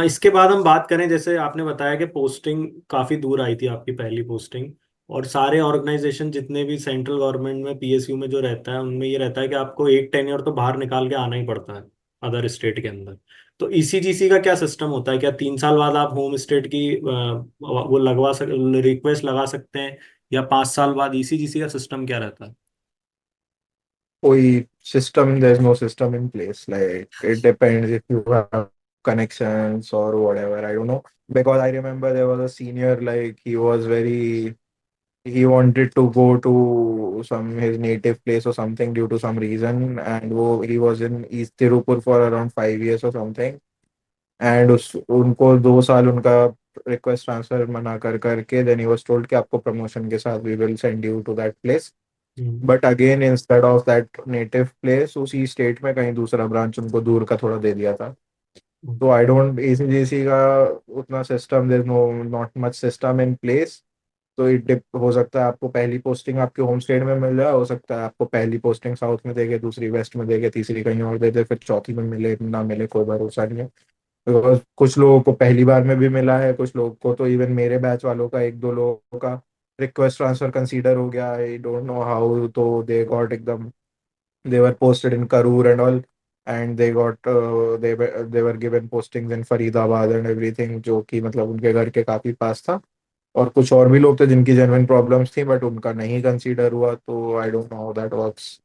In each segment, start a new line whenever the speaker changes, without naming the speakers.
इसके बाद हम बात करें, जैसे आपने बताया कि पोस्टिंग काफ़ी दूर आई थी आपकी पहली पोस्टिंग, और सारे ऑर्गेनाइजेशन जितने भी सेंट्रल गवर्नमेंट में पीएसयू में जो रहता है उनमें ये रहता है कि आपको एक टेन्योर तो बाहर निकाल के आना ही पड़ता है अदर स्टेट के अंदर। तो ईसीजीसी का क्या सिस्टम होता है? क्या 3 साल बाद आप होम स्टेट की वो लगवा सक रिक्वेस्ट लगा सकते हैं, या 5 साल बाद? ईसीजीसी का सिस्टम क्या रहता है?
कोई system, there's no system in place. Like it depends if you have connections or whatever. I don't know, because I remember there was a senior, like he was very, he wanted to go to some his native place or something due to some reason, and he was in East Tirupur for around 5 years or something. And उस उनको 2 साल उनका request transfer मना कर करके then he was told कि आपको promotion के साथ we will send you to that place.
Hmm.
But again instead of that native place उसी स्टेट में कहीं दूसरा ब्रांच उनको दूर का थोड़ा दे दिया था। तो आई डोंट एसीजीसी का उतना system, there no not much system in place. तो हो सकता है आपको पहली पोस्टिंग आपके होम स्टेट में मिल जाए, हो सकता है आपको पहली पोस्टिंग साउथ में देके, दूसरी वेस्ट में देके, तीसरी कहीं और दे दे, फिर चौथी में मिले ना मिले कोई भरोसा नहीं है। बिकॉज कुछ लोगों को पहली बार में भी मिला है, कुछ लोगों को तो इवन मेरे बैच वालों का एक दो लोगों का रिक्वेस्ट ट्रांसफर कंसीडर हो गया। आई डोंट नो हाउ, तो दे गॉट एकदम, they were posted in Karur and all, and they got they were given postings in Faridabad and everything, जो कि मतलब उनके घर के काफी पास था। और कुछ और भी लोग थे जिनकी जेन्युइन प्रॉब्लम्स थी बट उनका नहीं कंसीडर हुआ। तो I don't know how that works.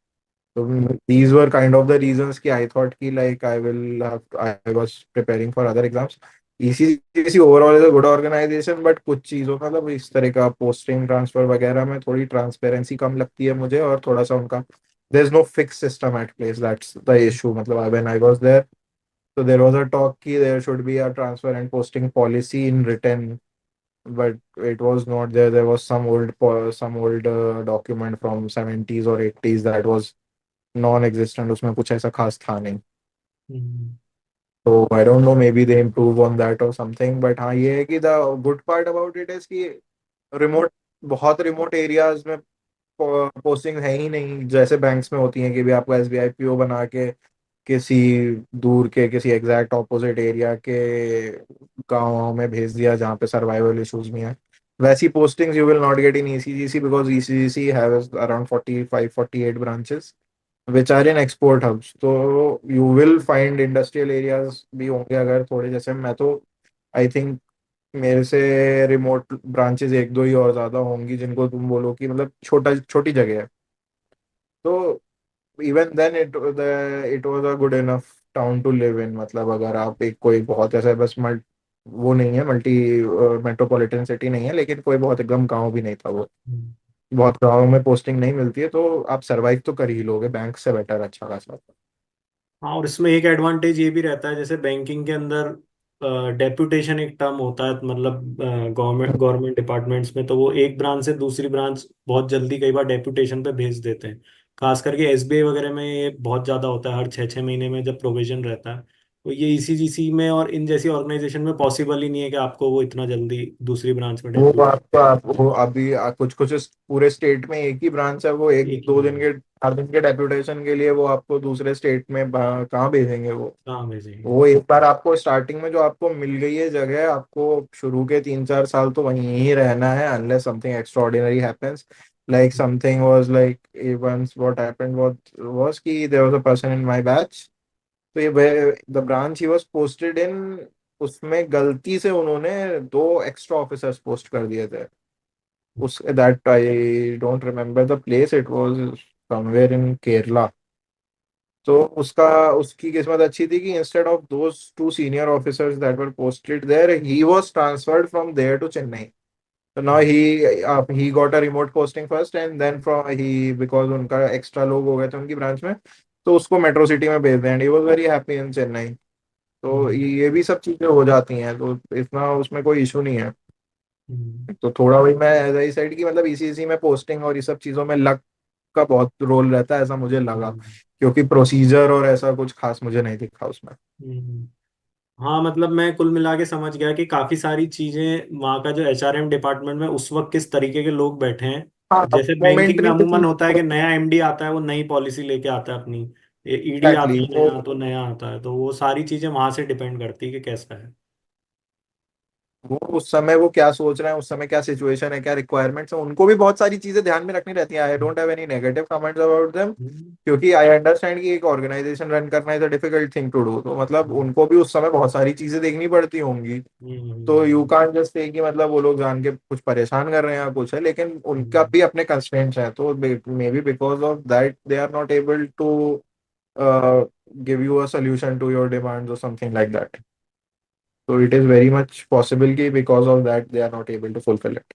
So these were kind of the reasons कि I thought कि like I was preparing for other exams. ECGC overall is a good organization, but कुछ चीज़ों का मतलब इस तरह का पोस्टिंग ट्रांसफर वगैरह में थोड़ी ट्रांसपेरेंसी कम लगती है मुझे, और थोड़ा सा उनका there's no fixed system at place. That's the issue. मतलब when I was there, so there was a talk कि there should be a transfer and posting policy in written, but it was not there. There was some old document from 70s or 80s that was non existent, उसमें कुछ ऐसा खास था नहीं।
हम्म।
तो I don't know, may be they improve on that और something. But हाँ, ये है कि the good part about it is कि रिमोट, बहुत रिमोट एरियाज में पोस्टिंग है ही नहीं, जैसे बैंक्स में होती हैं कि भी आपको एसबीआई पीओ बना के किसी दूर के किसी एग्जैक्ट ऑपोजिट एरिया के गाँव में भेज दिया जहाँ पे सर्वाइवल इश्यूज नहीं है। वैसी postings you will not get in ECGC, because ECGC have around 45-48 branches which are in export hubs. तो you will find industrial areas भी होंगे अगर थोड़े, जैसे मैं तो आई थिंक मेरे से रिमोट ब्रांचेस एक दो ही और ज्यादा होंगी जिनको तुम बोलो कि मतलब छोटा छोटी जगह है। तो even then it was a good enough town to live in. मतलब अगर आप एक कोई बहुत ऐसा बस वो नहीं है, मल्टी मेट्रोपॉलिटन सिटी नहीं है, लेकिन कोई बहुत एकदम गांव भी नहीं था वो।
हम्म।
बहुत गाँव में पोस्टिंग नहीं मिलती है तो आप सरवाइव तो कर ही लोगे बैंक से बेटर, अच्छा खासा।
हाँ, और इसमें एक एडवांटेज ये भी रहता है, जैसे बैंकिंग के अंदर डेप्यूटेशन एक टर्म होता है, मतलब गवर्नमेंट गवर्नमेंट डिपार्टमेंट्स में तो वो एक ब्रांच से दूसरी ब्रांच बहुत जल्दी कई बार डेप्यूटेशन पे भेज देते हैं। खास करके एसबीआई वगैरह में ये बहुत ज़्यादा होता है, हर 6-6 महीने में जब प्रोविजन रहता है। तो ये ईसीजीसी में और इन जैसी ऑर्गेनाइजेशन में पॉसिबल ही नहीं है कि आपको वो इतना जल्दी दूसरी ब्रांच में
वो
डेप्यूट।
आपका वो अभी कुछ कुछ पूरे स्टेट में एक ही ब्रांच है, वो एक
एक ही
दो दिन
ब्रांच
के 4 दिन के डेप्यूटेशन के लिए वो आपको दूसरे स्टेट में कहाँ भेजेंगे वो।
कहाँ भेजेंगे?
वो एक बार आपको स्टार्टिंग में जो आपको मिल गई है जगह, आपको शुरू के 3-4 साल तो वहीं ही रहना है unless something extraordinary happens. Like something was like once what happened was कि there was a person in my batch, तो ये the branch he was posted in, उसमें गलती से उन्होंने 2 एक्स्ट्रा ऑफिसर्स पोस्ट कर दिए थे। उस that I don't remember the place, it was somewhere in Kerala. तो उसकी किस्मत अच्छी थी कि instead of those 2 senior officers that were posted there, he was transferred from there to Chennai. तो now he got a remote posting first and then from ही, because उनका extra लोग हो गए थे उनकी ब्रांच में, तो उसको मेट्रो सिटी में भेज दें and he was very happy in Chennai. तो
हम्म।
ये भी सब चीजें हो जाती हैं, तो इतना उसमें कोई इशू नहीं है।
हम्म।
तो थोड़ा वही मैं एज आई साइड की मतलब इसी में पोस्टिंग और ये सब चीजों में लक का बहुत रोल रहता है ऐसा मुझे लगा,
हम्म।
क्योंकि प्रोसीजर और ऐसा कुछ खास मुझे नहीं दिखा उसमें।
हम्म। हाँ, मतलब मैं कुल मिला के समझ गया कि काफी सारी चीजें वहाँ का जो एचआरएम डिपार्टमेंट में उस वक्त किस तरीके के लोग बैठे हैं।
हाँ,
जैसे बैंकिंग में
मोमेंटरी
अमूमन
चीज।
होता है कि नया एमडी आता है, वो नई पॉलिसी लेके आता है अपनी, ईडी आता
एग्जैक्टली
है
वो
नया तो नया आता है, तो वो सारी चीजें वहां से डिपेंड करती है कि कैसा है।
वो उस समय वो क्या सोच रहे हैं, उस समय क्या सिचुएशन है, क्या रिक्वायरमेंट्स है, उनको भी बहुत सारी चीजें ध्यान में रखनी रहती हैं। I don't have any negative comments about them,
hmm.
क्योंकि आई अंडरस्टैंड कि एक ऑर्गेनाइजेशन रन करना is a difficult thing to do, तो मतलब उनको भी उस समय बहुत सारी चीजें देखनी पड़ती होंगी। तो you
hmm.
Can't just say कि मतलब वो लोग जान के कुछ परेशान कर रहे हैं या कुछ है, लेकिन उनका
हम्म।
भी अपने कंस्ट्रेंट्स हैं, तो maybe because of that they are not able to give you a solution to your demands और something like that. So it is very much possible कि because of that they are not able to fulfill it.